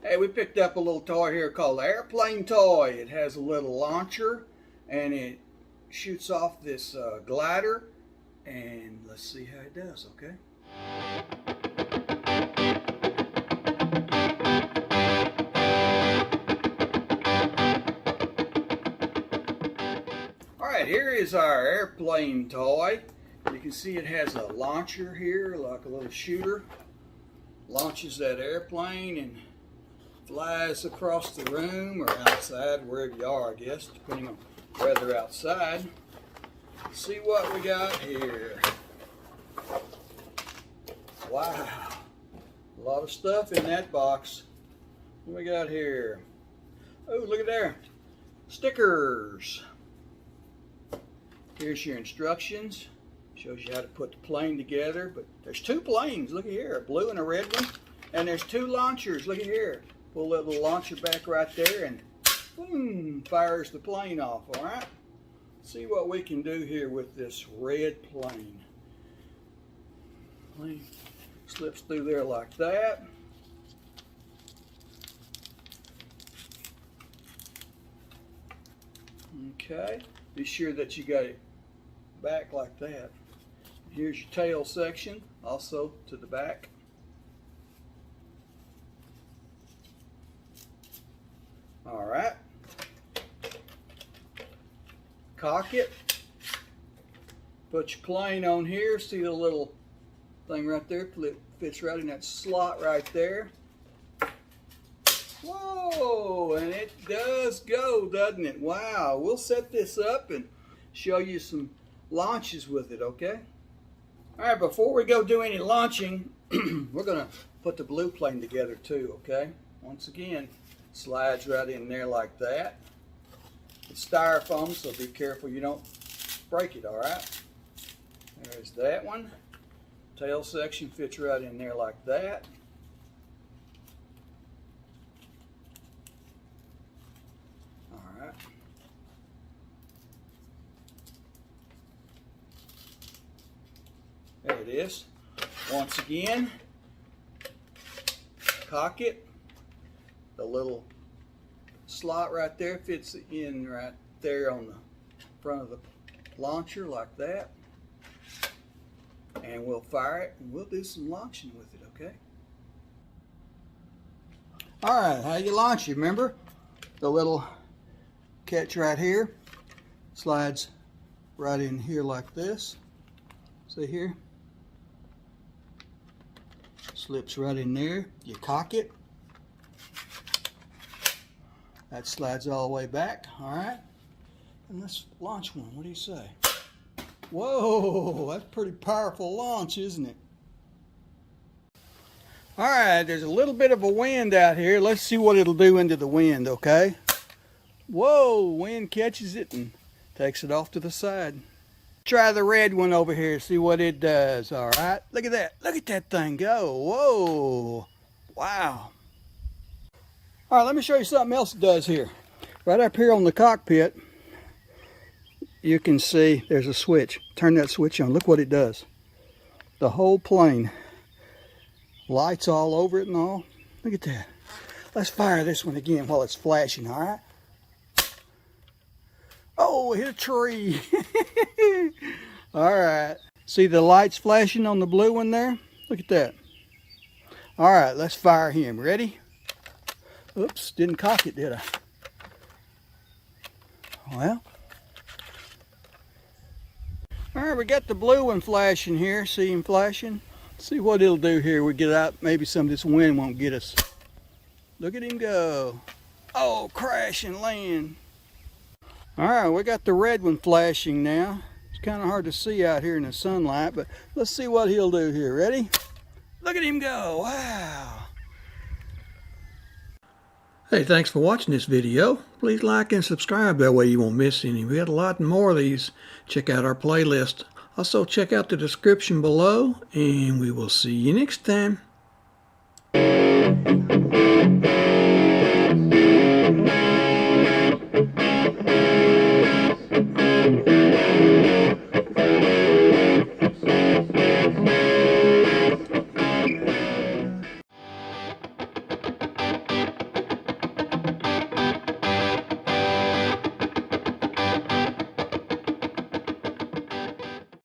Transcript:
Hey, we picked up a little toy here called the airplane toy. It has a little launcher and it shoots off this glider, and let's see how it does, okay? Alright, here is our airplane toy. You can see it has a launcher here, like a little shooter. Launches that airplane and flies across the room or outside, wherever you are, I guess, depending on whether outside. Let's see what we got here. Wow, a lot of stuff in that box. What we got here? Oh, look at there, stickers. Here's your instructions. Shows you how to put the plane together. But there's two planes, look at here, a blue and a red one. And there's two launchers, look at here. Pull that little launcher back right there and boom, fires the plane off, all right? See what we can do here with this red plane. Plane slips through there like that. Okay, be sure that you got it back like that. Here's your tail section, also to the back. All right. Cock it. Put your plane on here. See the little thing right there? Fits right in that slot right there. Whoa, and it does go, doesn't it? Wow, we'll set this up and show you some launches with it, okay? All right, before we go do any launching, we're gonna put the blue plane together too, okay? Once again, slides right in there like that. It's styrofoam, so be careful you don't break it, all right? There's that one. Tail section fits right in there like that. All right. There it is. Once again, cock it. The little slot right there fits in right there on the front of the launcher like that. And we'll fire it and we'll do some launching with it, okay? Alright, how you launch it, remember? The little catch right here slides right in here like this. See here? Slips right in there. You cock it. That slides all the way back, all right? And let's launch one, what do you say? Whoa, that's a pretty powerful launch, isn't it? All right, there's a little bit of a wind out here. Let's see what it'll do into the wind, okay? Whoa, wind catches it and takes it off to the side. Try the red one over here, see what it does, all right? Look at that, look at that thing go, whoa, wow. All right, let me show you something else it does here. Right up here on the cockpit, you can see there's a switch. Turn that switch on, look what it does. The whole plane, lights all over it and all. Look at that. Let's fire this one again while it's flashing, all right? Oh, hit a tree. All right, see the lights flashing on the blue one there? Look at that. All right, let's fire him, ready? Oops, didn't cock it, did I? Well. All right, we got the blue one flashing here. See him flashing? See what it'll do here. We get out, maybe some of this wind won't get us. Look at him go. Oh, crash and land. All right, we got the red one flashing now. It's kind of hard to see out here in the sunlight, but let's see what he'll do here. Ready? Look at him go. Wow. Hey, thanks for watching this video. Please like and subscribe, that way you won't miss any. We got a lot more of these. Check out our playlist. Also check out the description below, and we will see you next time.